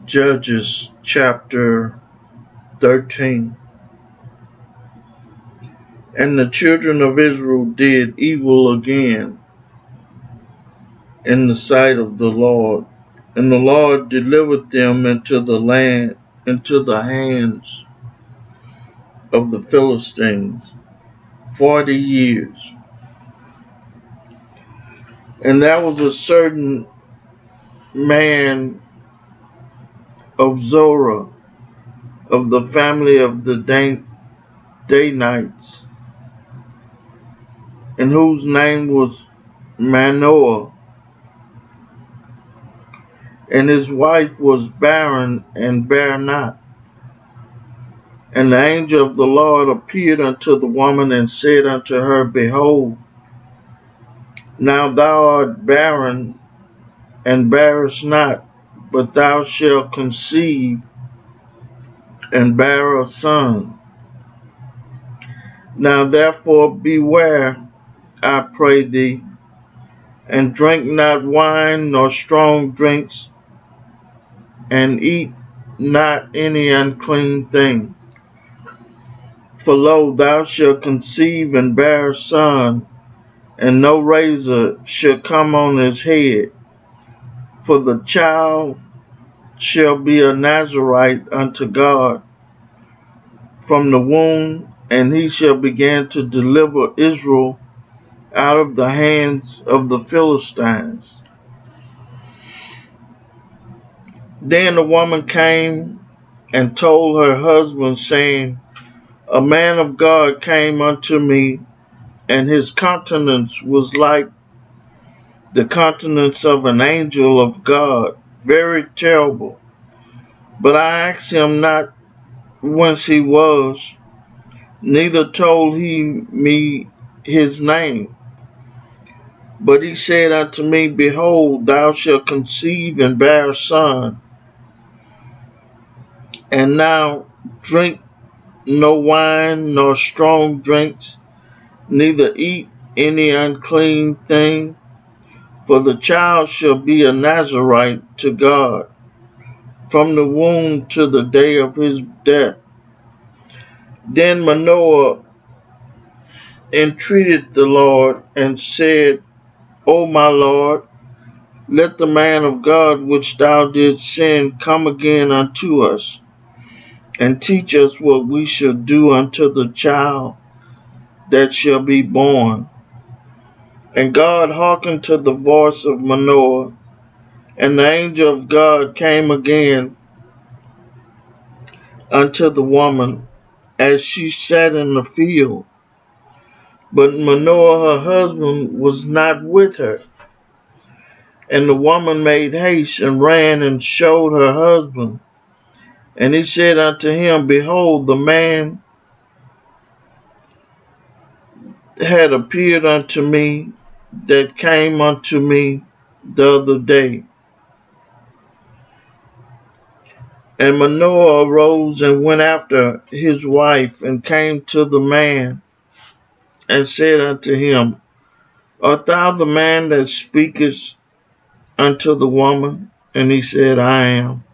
Judges chapter 13. And the children of Israel did evil again in the sight of the Lord. And the Lord delivered them into the hands of the Philistines 40 years. And there was a certain man of Zorah, of the family of the Danites, and whose name was Manoah, and his wife was barren and bare not. And the angel of the Lord appeared unto the woman and said unto her, Behold, now thou art barren and bearest not, but thou shalt conceive and bear a son. Now therefore beware, I pray thee, and drink not wine nor strong drinks, and eat not any unclean thing. For lo, thou shalt conceive and bear a son, and no razor shall come on his head. For the child shall be a Nazarite unto God from the womb, and he shall begin to deliver Israel out of the hands of the Philistines. Then the woman came and told her husband, saying, A man of God came unto me, and his countenance was like the countenance of an angel of God, very terrible. But I asked him not whence he was, neither told he me his name. But he said unto me, Behold, thou shalt conceive and bear a son, and now drink no wine nor strong drinks, neither eat any unclean thing, for the child shall be a Nazarite to God from the womb to the day of his death. Then Manoah entreated the Lord and said, O my Lord, let the man of God which thou didst send come again unto us, and teach us what we shall do unto the child that shall be born. And God hearkened to the voice of Manoah, and the angel of God came again unto the woman as she sat in the field. But Manoah her husband was not with her. And the woman made haste and ran and showed her husband. And he said unto him, Behold, the man had appeared unto me that came unto me the other day. And Manoah arose and went after his wife, and came to the man, and said unto him, Art thou the man that speakest unto the woman? And he said, I am.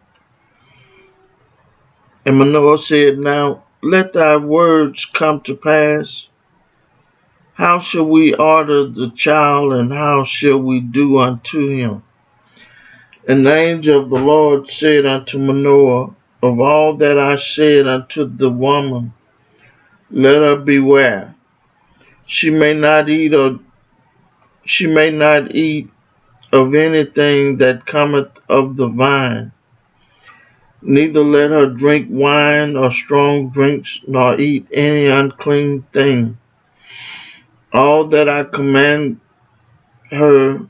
And Manoah said, Now let thy words come to pass. How shall we order the child, and how shall we do unto him? And the angel of the Lord said unto Manoah, Of all that I said unto the woman, let her beware. She may not eat of anything that cometh of the vine, neither let her drink wine or strong drinks, nor eat any unclean thing. All that I command her,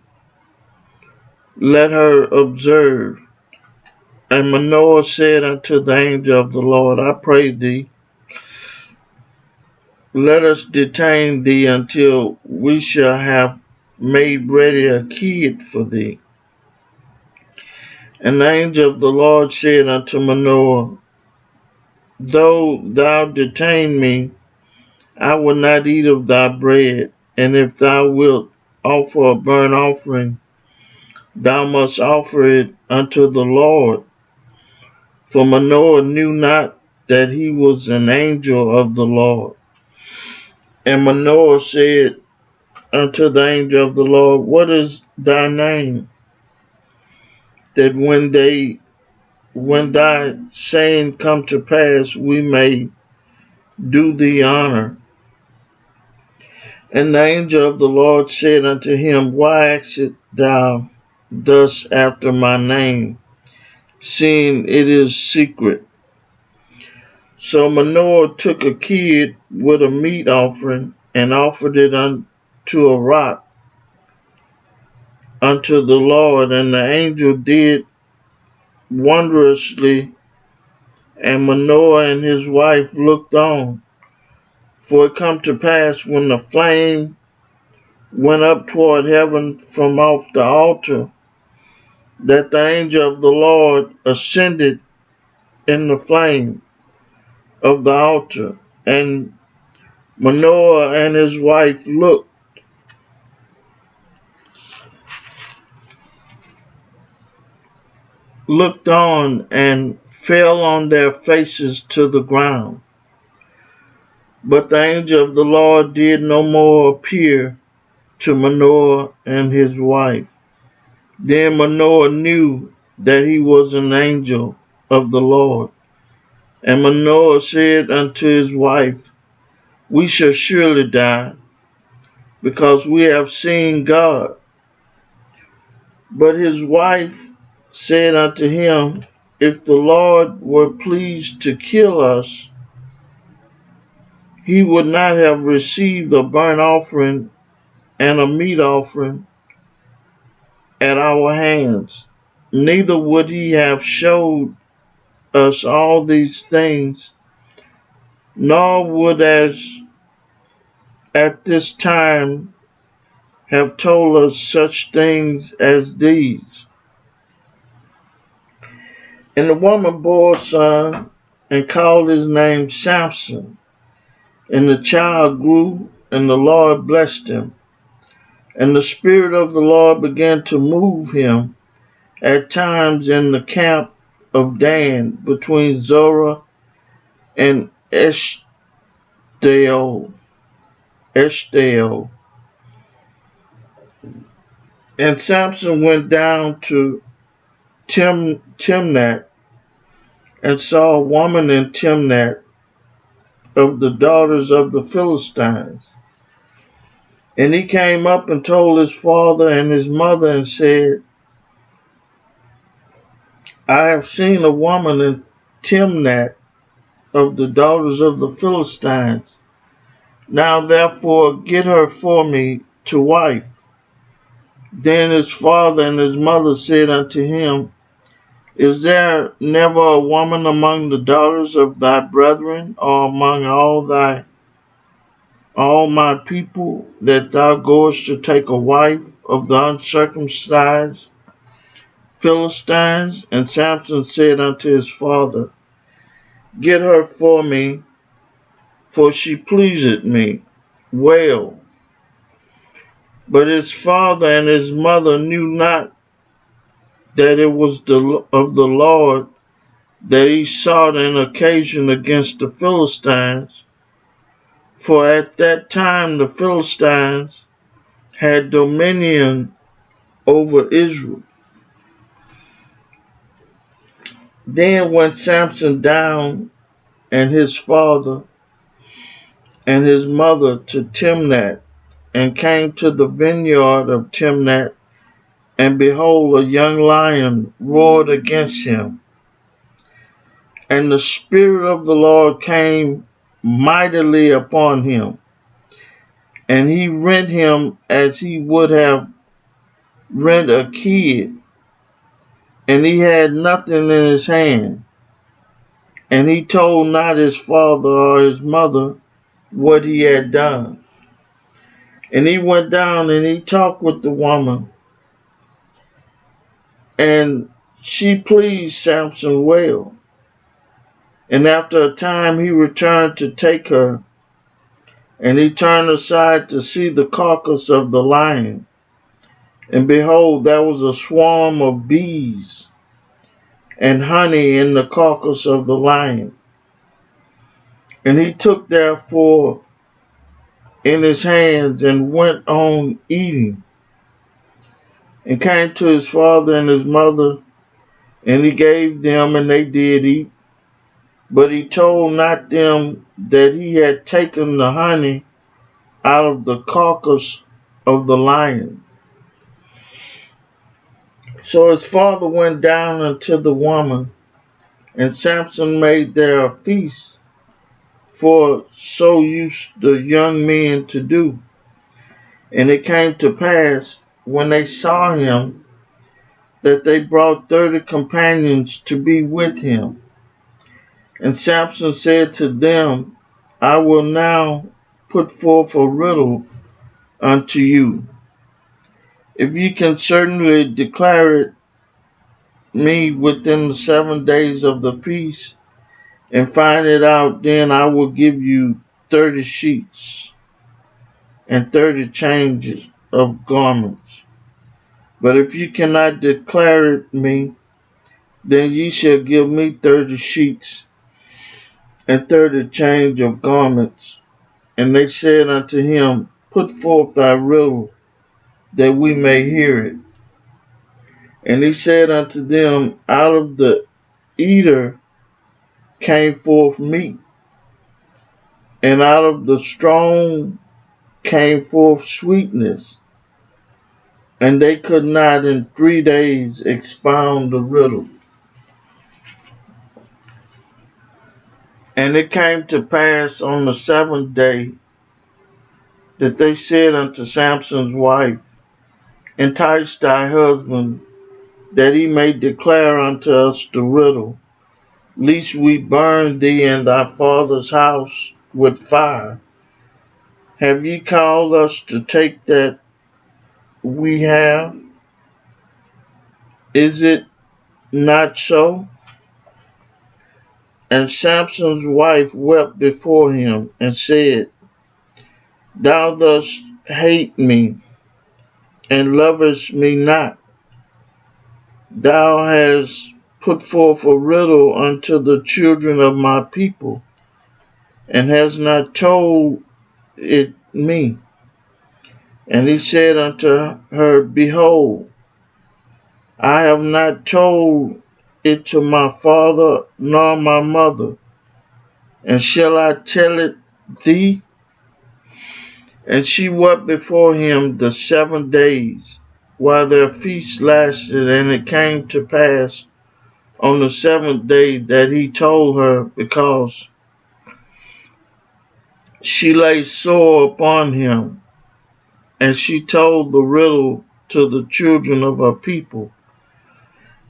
let her observe. And Manoah said unto the angel of the Lord, I pray thee, let us detain thee until we shall have made ready a kid for thee. And the angel of the Lord said unto Manoah, Though thou detain me, I will not eat of thy bread, and if thou wilt offer a burnt offering, thou must offer it unto the Lord. For Manoah knew not that he was an angel of the Lord. And Manoah said unto the angel of the Lord, What is thy name? That when thy saying come to pass, we may do thee honor. And the angel of the Lord said unto him, Why askest thou thus after my name, seeing it is secret? So Manoah took a kid with a meat offering, and offered it unto a rock unto the Lord, and the angel did wondrously, and Manoah and his wife looked on. For it come to pass, when the flame went up toward heaven from off the altar, that the angel of the Lord ascended in the flame of the altar, and Manoah and his wife looked on and fell on their faces to the ground. But the angel of the Lord did no more appear to Manoah and his wife. Then Manoah knew that he was an angel of the Lord. And Manoah said unto his wife, We shall surely die, because we have seen God. But his wife said unto him, If the Lord were pleased to kill us, he would not have received a burnt offering and a meat offering at our hands, neither would he have showed us all these things, nor would as at this time have told us such things as these. And the woman bore a son, and called his name Samson. And the child grew, and the Lord blessed him. And the Spirit of the Lord began to move him at times in the camp of Dan, between Zorah and Eshtaol. And Samson went down to Timnath, and saw a woman in Timnath of the daughters of the Philistines. And he came up and told his father and his mother, and said, I have seen a woman in Timnath of the daughters of the Philistines. Now therefore get her for me to wife. Then his father and his mother said unto him, Is there never a woman among the daughters of thy brethren, or among all my people, that thou goest to take a wife of the uncircumcised Philistines? And Samson said unto his father, Get her for me, for she pleaseth me well. But his father and his mother knew not that it was of the Lord that he sought an occasion against the Philistines, for at that time the Philistines had dominion over Israel. Then went Samson down, and his father and his mother, to Timnath, and came to the vineyard of Timnath, and behold, a young lion roared against him. And the Spirit of the Lord came mightily upon him, and he rent him as he would have rent a kid, and he had nothing in his hand. And he told not his father or his mother what he had done. And he went down and he talked with the woman, and she pleased Samson well. And after a time he returned to take her, and he turned aside to see the carcass of the lion. And behold, there was a swarm of bees, and honey in the carcass of the lion. And he took therefore in his hands and went on eating, and came to his father and his mother, and he gave them, and they did eat. But he told not them that he had taken the honey out of the carcass of the lion. So his father went down unto the woman, and Samson made there a feast, for so used the young men to do. And it came to pass, when they saw him, that they brought 30 companions to be with him. And Samson said to them, I will now put forth a riddle unto you. If ye can certainly declare it me within the 7 days of the feast, and find it out, then I will give you 30 sheets and 30 changes of garments. But if you cannot declare it me, then ye shall give me 30 sheets and 30 change of garments. And they said unto him, Put forth thy riddle, that we may hear it. And he said unto them, Out of the eater came forth meat, and out of the strong came forth sweetness. And they could not in 3 days expound the riddle. And it came to pass on the 7th day that they said unto Samson's wife, Entice thy husband, that he may declare unto us the riddle, lest we burn thee and thy father's house with fire. Have ye called us to take that we have? Is it not so? And Samson's wife wept before him and said, Thou dost hate me, and lovest me not. Thou hast put forth a riddle unto the children of my people, and hast not told it me. And he said unto her, Behold, I have not told it to my father nor my mother, and shall I tell it thee? And she wept before him the 7 days, while their feast lasted. And it came to pass on the 7th day that he told her, because she lay sore upon him. And she told the riddle to the children of her people.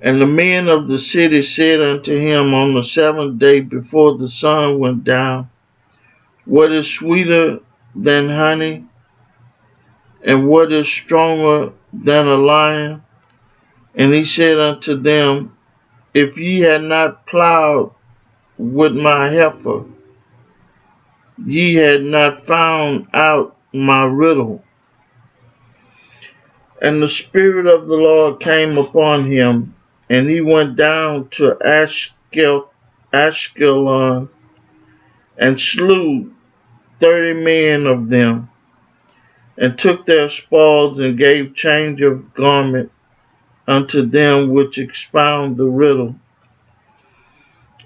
And the men of the city said unto him on the 7th day before the sun went down, What is sweeter than honey? And what is stronger than a lion? And he said unto them, If ye had not plowed with my heifer, ye had not found out my riddle. And the Spirit of the Lord came upon him, and he went down to Ashkelon, and slew 30 men of them, and took their spoils, and gave change of garment unto them which expound the riddle.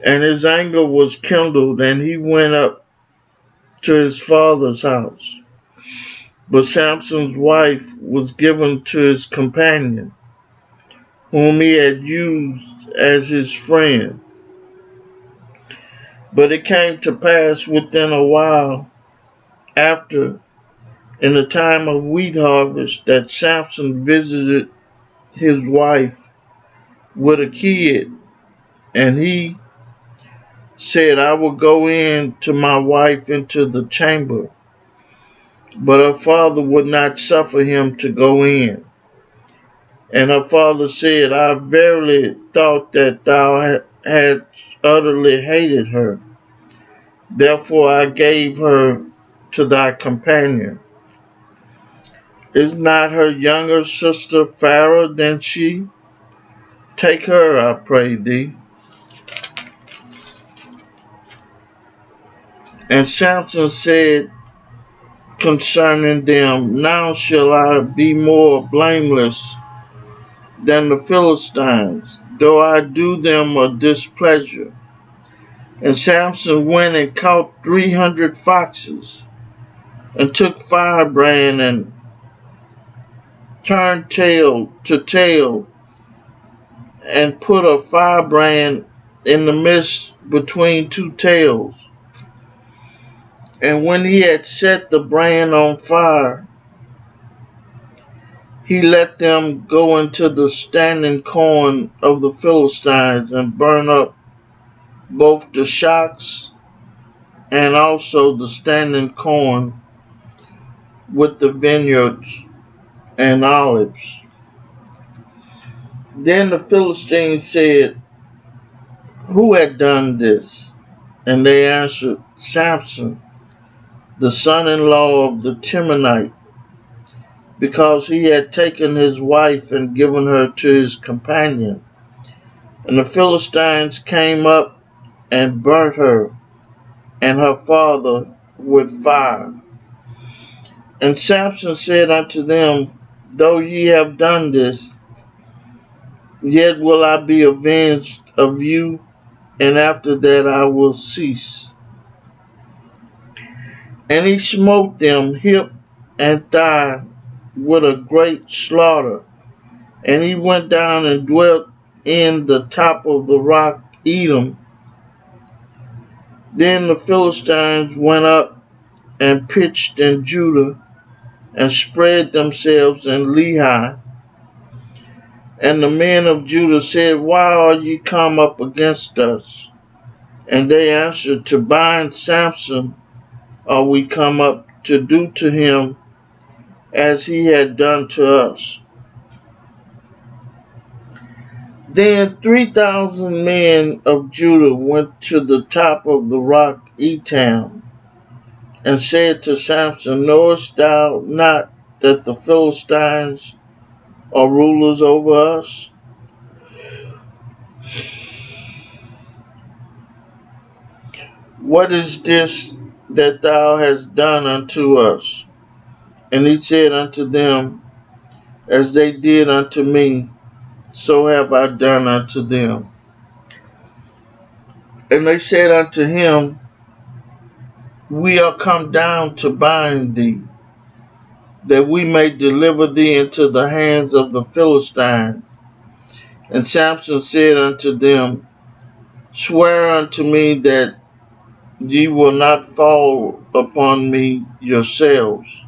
And his anger was kindled, and he went up to his father's house. But Samson's wife was given to his companion, whom he had used as his friend. But it came to pass within a while after, in the time of wheat harvest, that Samson visited his wife with a kid, and he said, I will go in to my wife into the chamber. But her father would not suffer him to go in. And her father said, I verily thought that thou hadst utterly hated her. Therefore I gave her to thy companion. Is not her younger sister fairer than she? Take her, I pray thee. And Samson said concerning them, now shall I be more blameless than the Philistines, though I do them a displeasure. And Samson went and caught 300 foxes, and took firebrand and turned tail to tail, and put a firebrand in the midst between two tails. And when he had set the brand on fire, he let them go into the standing corn of the Philistines, and burn up both the shocks and also the standing corn with the vineyards and olives. Then the Philistines said, who had done this? And they answered, Samson, the son-in-law of the Timonite, because he had taken his wife and given her to his companion. And the Philistines came up and burnt her and her father with fire. And Samson said unto them, though ye have done this, yet will I be avenged of you, and after that I will cease. And he smote them hip and thigh with a great slaughter. And he went down and dwelt in the top of the rock Edom. Then the Philistines went up and pitched in Judah, and spread themselves in Lehi. And the men of Judah said, why are ye come up against us? And they answered, to bind Samson are we come up, to do to him as he had done to us. Then 3,000 men of Judah went to the top of the rock Etam, and said to Samson, knowest thou not that the Philistines are rulers over us? What is this that thou hast done unto us? And he said unto them, as they did unto me, so have I done unto them. And they said unto him, we are come down to bind thee, that we may deliver thee into the hands of the Philistines. And Samson said unto them, swear unto me that ye will not fall upon me yourselves.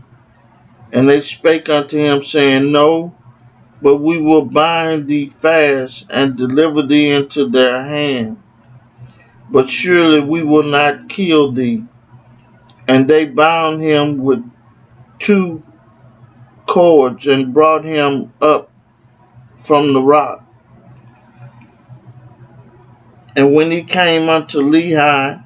And they spake unto him, saying, no, but we will bind thee fast, and deliver thee into their hand. But surely we will not kill thee. And they bound him with 2 cords, and brought him up from the rock. And when he came unto Lehi,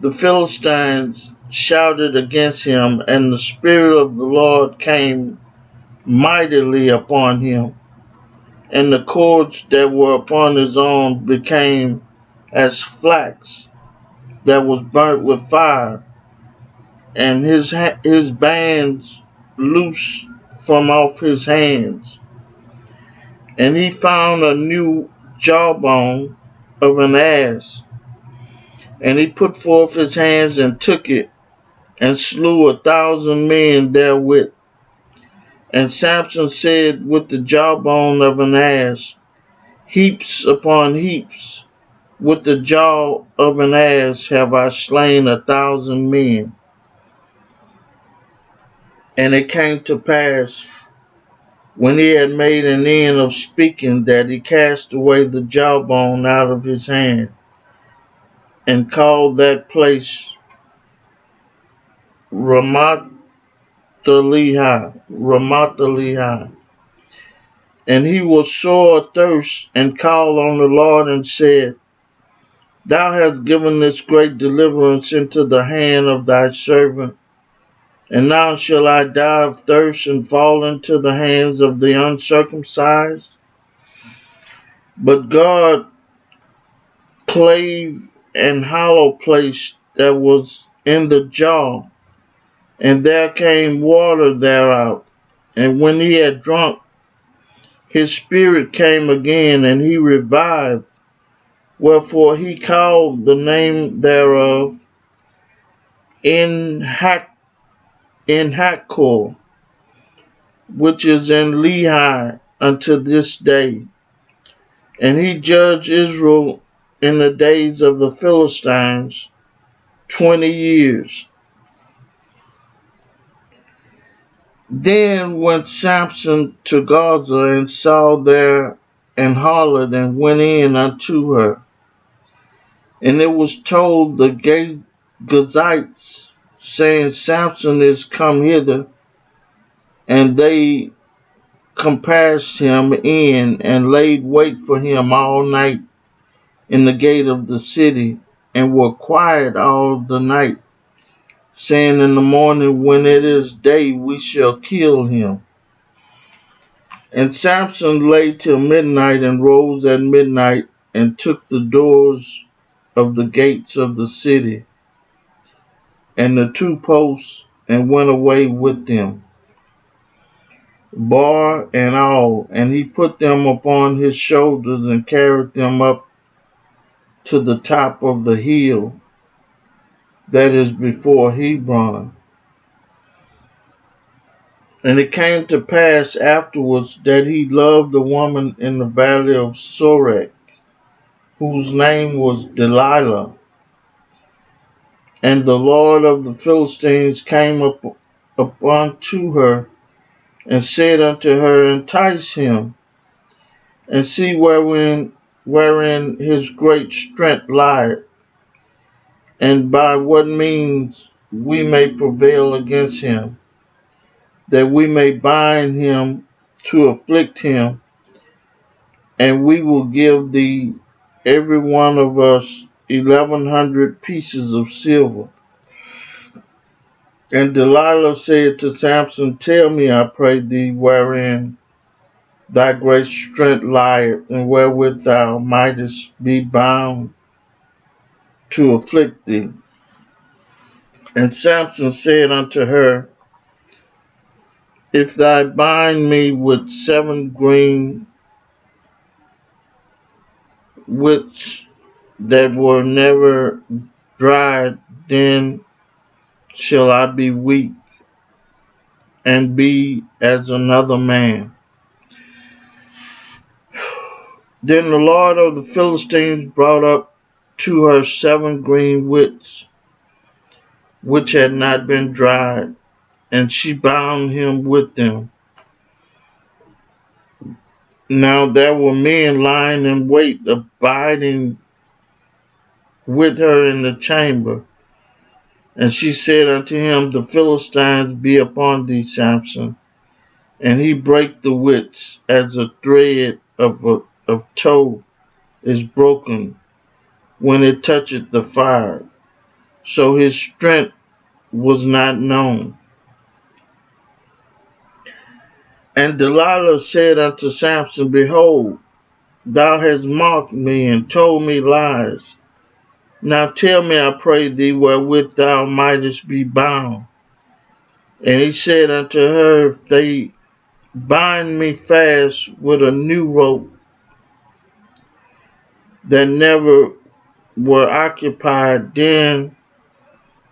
the Philistines shouted against him, and the Spirit of the Lord came mightily upon him, and the cords that were upon his arm became as flax that was burnt with fire, and his bands loose from off his hands. And he found a new jawbone of an ass, and he put forth his hands and took it, and slew 1,000 men therewith. And Samson said with the jawbone of an ass, heaps upon heaps, with the jaw of an ass have I slain 1,000 men. And it came to pass, when he had made an end of speaking, that he cast away the jawbone out of his hand, and called that place Ramath Lehi. And he was sore athirst, and called on the Lord, and said, thou hast given this great deliverance into the hand of thy servant, and now shall I die of thirst, and fall into the hands of the uncircumcised? But God clave an hollow place that was in the jaw, and there came water thereout. And when he had drunk, his spirit came again, and he revived. Wherefore he called the name thereof Enhakkore, which is in Lehi unto this day. And he judged Israel in the days of the Philistines 20 years. Then went Samson to Gaza, and saw there an harlot, and went in unto her. And it was told the Gazites, saying, Samson is come hither. And they compassed him in, and laid wait for him all night in the gate of the city, and were quiet all the night, saying, in the morning when it is day, we shall kill him. And Samson lay till midnight, and rose at midnight, and took the doors of the gates of the city, and the two posts, and went away with them, bar and all. And he put them upon his shoulders, and carried them up to the top of the hill that is before Hebron. And it came to pass afterwards that he loved the woman in the valley of Sorek, whose name was Delilah. And the Lord of the Philistines came up unto her, and said unto her, entice him, and see wherein his great strength lieth, and by what means we may prevail against him, that we may bind him to afflict him, and we will give thee every one of us 1,100 pieces of silver. And Delilah said to Samson, tell me, I pray thee, wherein thy great strength lieth, and wherewith thou mightest be bound to afflict thee. And Samson said unto her, if thou bind me with 7 green withs that were never dried, then shall I be weak, and be as another man. Then the Lord of the Philistines brought up to her 7 green withs, which had not been dried, and she bound him with them. Now there were men lying in wait, abiding with her in the chamber. And she said unto him, the Philistines be upon thee, Samson. And he brake the withs, as a thread of tow is broken when it toucheth the fire. So his strength was not known. And Delilah said unto Samson, behold, thou hast mocked me, and told me lies. Now tell me, I pray thee, wherewith thou mightest be bound. And he said unto her, if they bind me fast with a new rope that never were occupied, then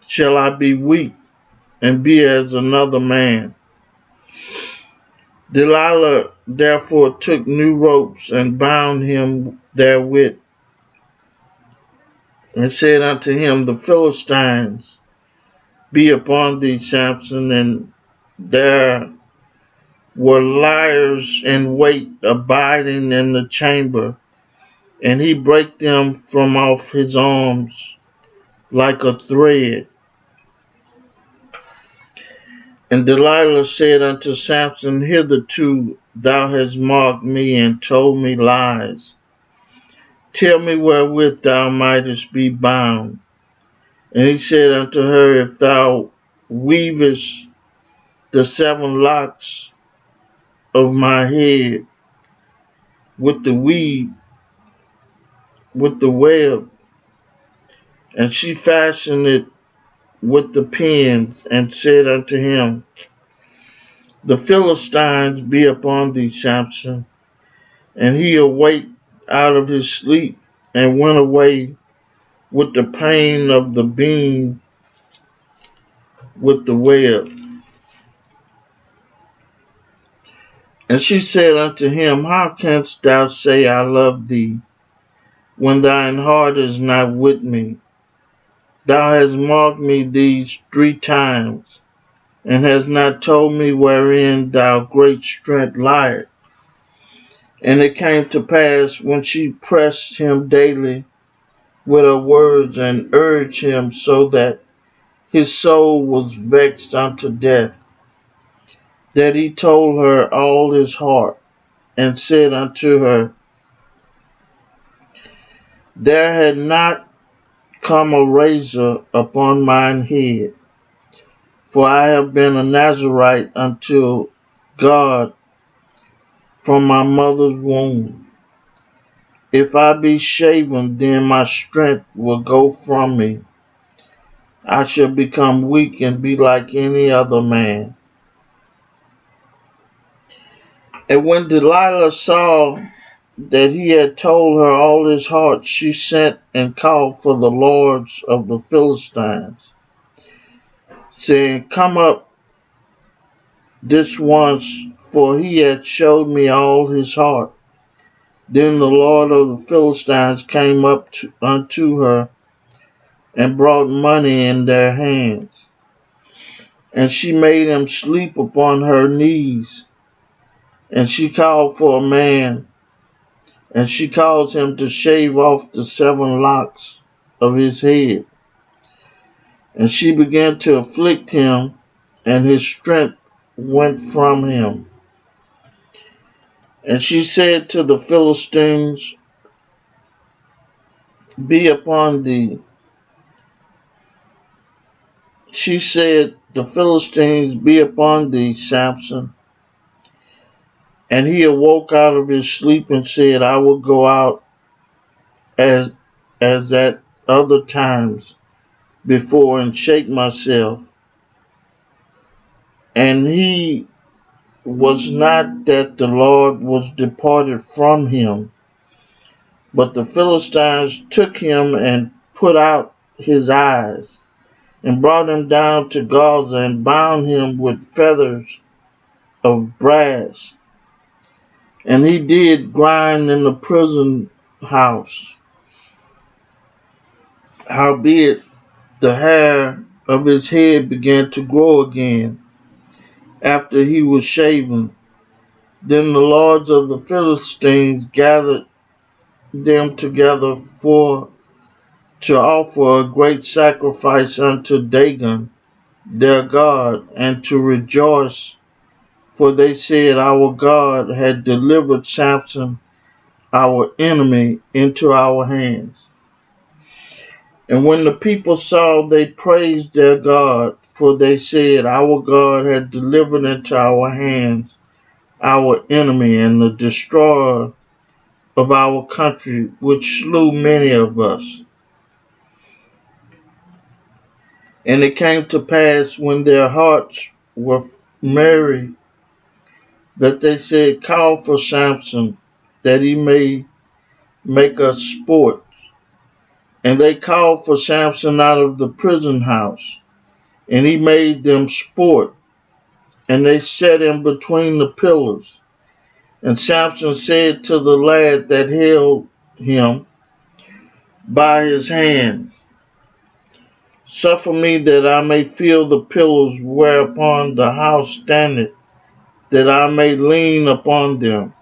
shall I be weak, and be as another man. Delilah therefore took new ropes, and bound him therewith, and said unto him, the Philistines be upon thee, Samson. And there were liars in wait, abiding in the chamber, and he brake them from off his arms like a thread. And Delilah said unto Samson, hitherto thou hast mocked me, and told me lies. Tell me wherewith thou mightest be bound. And he said unto her, if thou weavest the 7 locks of my head with the weave, with the web, and she fashioned it with the pins, and said unto him, The Philistines be upon thee, Samson. And he awaked out of his sleep, and went away with the pain of the beam with the web. And she said unto him, How canst thou say, I love thee, when thine heart is not with me? Thou hast marked me these 3 times, and hast not told me wherein thy great strength lieth. And it came to pass, when she pressed him daily with her words, and urged him so that his soul was vexed unto death, that he told her all his heart, and said unto her, There had not come a razor upon mine head, for I have been a Nazarite unto God from my mother's womb. If I be shaven, then my strength will go from me. I shall become weak and be like any other man. And when Delilah saw that he had told her all his heart, she sent and called for the lords of the Philistines, saying, Come up this once, for he hath showed me all his heart. Then the lord of the Philistines came up unto her, and brought money in their hands. And she made him sleep upon her knees. And she called for a man, and she caused him to shave off the 7 locks of his head. And she began to afflict him, and his strength went from him. And she said to the Philistines, Be upon thee. She said, The Philistines be upon thee, Samson. And he awoke out of his sleep and said, I will go out as at other times before, and shake myself. And he was not that the Lord was departed from him, but the Philistines took him and put out his eyes, and brought him down to Gaza, and bound him with fetters of brass. And he did grind in the prison house. Howbeit the hair of his head began to grow again, after he was shaven. Then the lords of the Philistines gathered them together to offer a great sacrifice unto Dagon their god, and to rejoice, for they said, Our God had delivered Samson our enemy into our hands. And when the people saw, they praised their God, for they said, Our God had delivered into our hands our enemy, and the destroyer of our country, which slew many of us. And it came to pass, when their hearts were merry, that they said, Call for Samson, that he may make us sport. And they called for Samson out of the prison house, and he made them sport. And they set him between the pillars. And Samson said to the lad that held him by his hand, Suffer me that I may feel the pillars whereupon the house standeth, that I may lean upon them.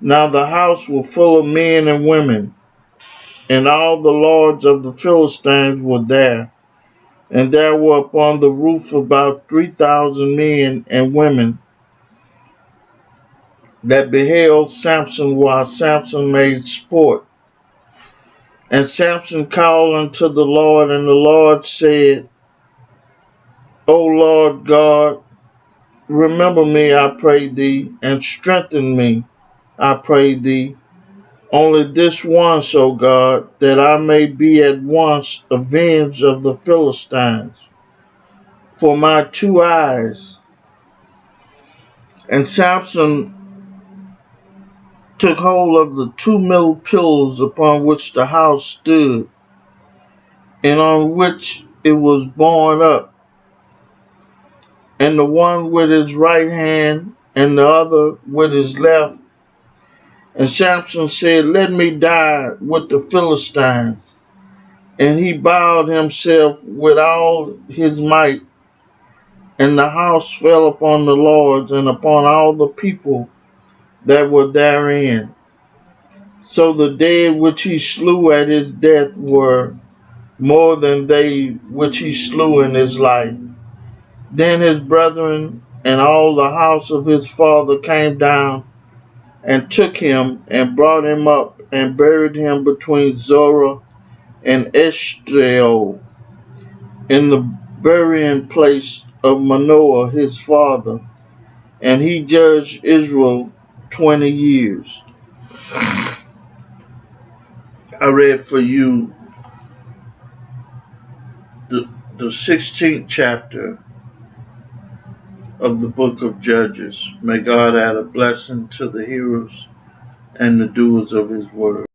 Now the house was full of men and women, and all the lords of the Philistines were there. And there were upon the roof about 3,000 men and women that beheld Samson while Samson made sport. And Samson called unto the Lord, and the Lord said, O Lord God, remember me, I pray thee, and strengthen me, I pray thee, Only this once, O God, that I may be at once avenged of the Philistines for my 2 eyes. And Samson took hold of the 2 middle pillars upon which the house stood, and on which it was borne up, and the one with his right hand, and the other with his left. And Samson said, Let me die with the Philistines. And he bowed himself with all his might, and the house fell upon the lords and upon all the people that were therein. So the dead which he slew at his death were more than they which he slew in his life. Then his brethren and all the house of his father came down and took him and brought him up and buried him between Zorah and Eshtaol in the burying place of Manoah his father, and he judged Israel 20 years. I read for you the 16th chapter of the book of Judges. May God add a blessing to the hearers and the doers of his word.